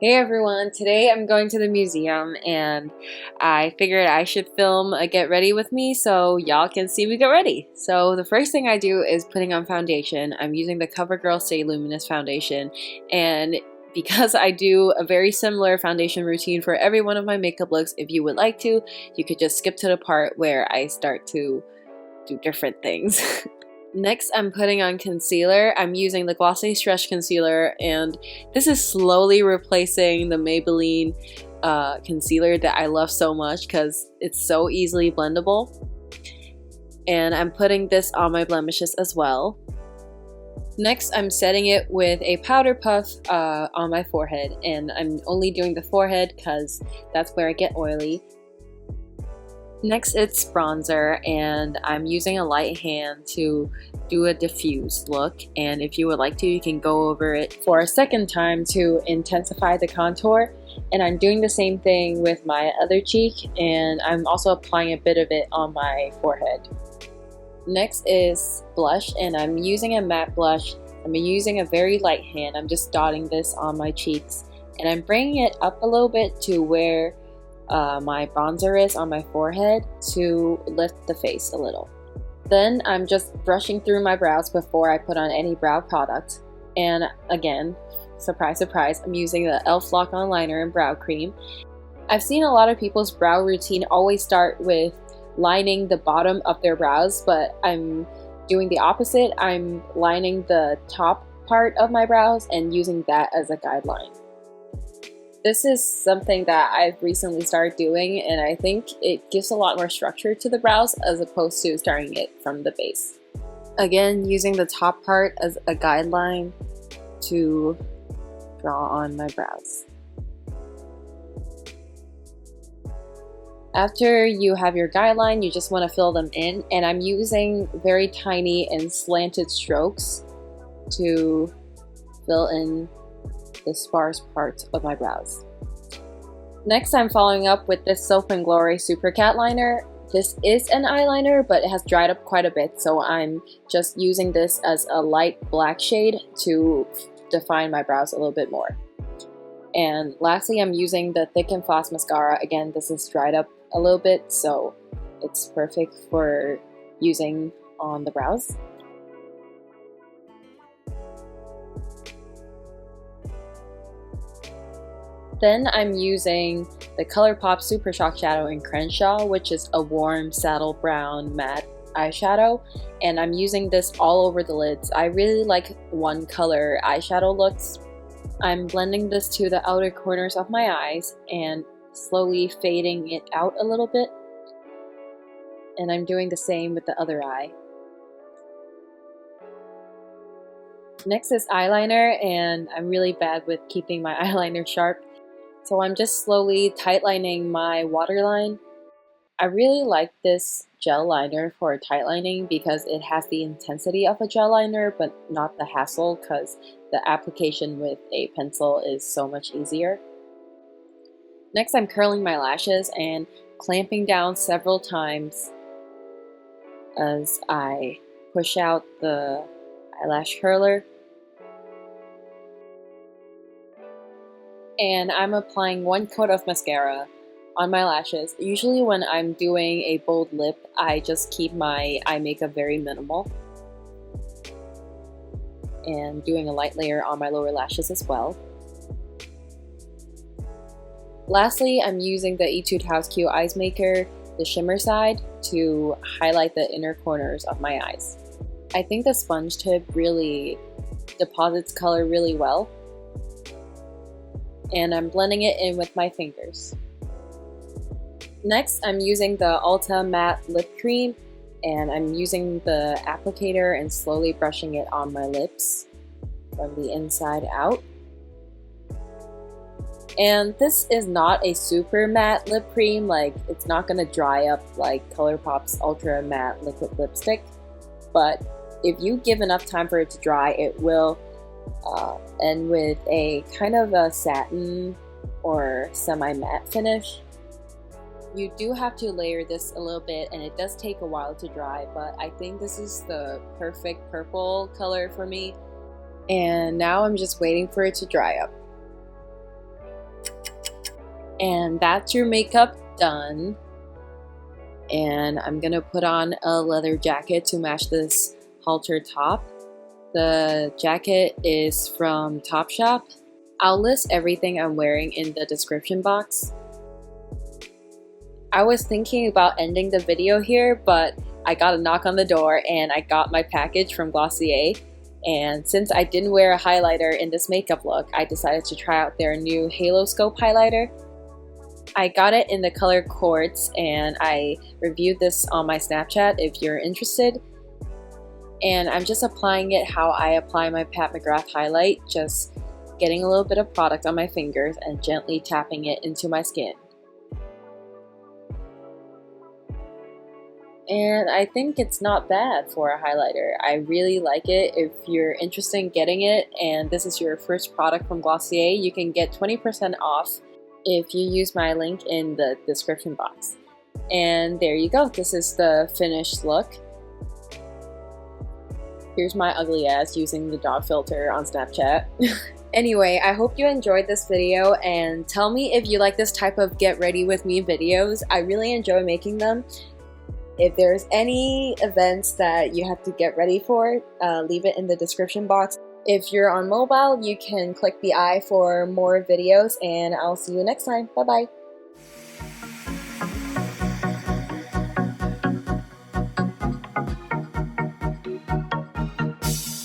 Hey everyone, today I'm going to the museum and I figured I should film a get ready with me so y'all can see me get ready. So the first thing I do is putting on foundation. I'm using the Covergirl Stay Luminous foundation, and because I do a very similar foundation routine for every one of my makeup looks, if you would like to, you could just skip to the part where I start to do different things. Next, I'm putting on concealer. I'm using the Glossier Stretch Concealer, and this is slowly replacing the Maybelline concealer that I love so much because it's so easily blendable. And I'm putting this on my blemishes as well. Next, I'm setting it with a powder puff on my forehead, and I'm only doing the forehead because that's where I get oily. Next, it's bronzer, and I'm using a light hand to do a diffused look, and if you would like to, you can go over it for a second time to intensify the contour. And I'm doing the same thing with my other cheek, and I'm also applying a bit of it on my forehead. Next is blush, and I'm using a matte blush. I'm using a very light hand. I'm just dotting this on my cheeks, and I'm bringing it up a little bit to where my bronzer is on my forehead to lift the face a little. Then I'm just brushing through my brows before I put on any brow product. And again, surprise surprise, I'm using the e.l.f. Lock-On Liner and brow cream. I've seen a lot of people's brow routine always start with lining the bottom of their brows, but I'm doing the opposite. I'm lining the top part of my brows and using that as a guideline. This is something that I've recently started doing, and I think it gives a lot more structure to the brows as opposed to starting it from the base. Again, using the top part as a guideline to draw on my brows. After you have your guideline, you just want to fill them in, and I'm using very tiny and slanted strokes to fill in the sparse parts of my brows. Next, I'm following up with this Soap & Glory Supercat liner. This is an eyeliner, but it has dried up quite a bit, so I'm just using this as a light black shade to define my brows a little bit more. And lastly, I'm using the Thick and Fast mascara. Again, this is dried up a little bit, so it's perfect for using on the brows. Then I'm using the Colourpop Super Shock Shadow in Crenshaw, which is a warm saddle brown matte eyeshadow, and I'm using this all over the lids. I really like one color eyeshadow looks. I'm blending this to the outer corners of my eyes and slowly fading it out a little bit, and I'm doing the same with the other eye. Next is eyeliner, and I'm really bad with keeping my eyeliner sharp. So I'm just slowly tightlining my waterline. I really like this gel liner for tightlining because it has the intensity of a gel liner but not the hassle, because the application with a pencil is so much easier. Next, I'm curling my lashes and clamping down several times as I push out the eyelash curler. And I'm applying one coat of mascara on my lashes. Usually when I'm doing a bold lip, I just keep my eye makeup very minimal. And doing a light layer on my lower lashes as well. Lastly, I'm using the Etude House Q Eyes Maker, the shimmer side, to highlight the inner corners of my eyes. I think the sponge tip really deposits color really well. And I'm blending it in with my fingers. Next, I'm using the Ulta Matte Lip Cream, and I'm using the applicator and slowly brushing it on my lips from the inside out. And this is not a super matte lip cream, like it's not gonna dry up like Colourpop's Ultra Matte Liquid Lipstick, but if you give enough time for it to dry, it will end with a kind of a satin or semi-matte finish. You do have to layer this a little bit, and it does take a while to dry, but I think this is the perfect purple color for me. And now I'm just waiting for it to dry up. And that's your makeup done. And I'm gonna put on a leather jacket to match this halter top. The jacket is from Topshop. I'll list everything I'm wearing in the description box. I was thinking about ending the video here, but I got a knock on the door and I got my package from Glossier. And since I didn't wear a highlighter in this makeup look, I decided to try out their new Haloscope highlighter. I got it in the color Quartz and I reviewed this on my Snapchat if you're interested. And I'm just applying it how I apply my Pat McGrath highlight, just getting a little bit of product on my fingers and gently tapping it into my skin. And I think it's not bad for a highlighter. I really like it. If you're interested in getting it and this is your first product from Glossier, you can get 20% off if you use my link in the description box. And there you go. This is the finished look. Here's my ugly ass using the dog filter on Snapchat. Anyway, I hope you enjoyed this video and tell me if you like this type of get ready with me videos. I really enjoy making them. If there's any events that you have to get ready for, leave it in the description box. If you're on mobile, you can click the I for more videos, and I'll see you next time. Bye bye.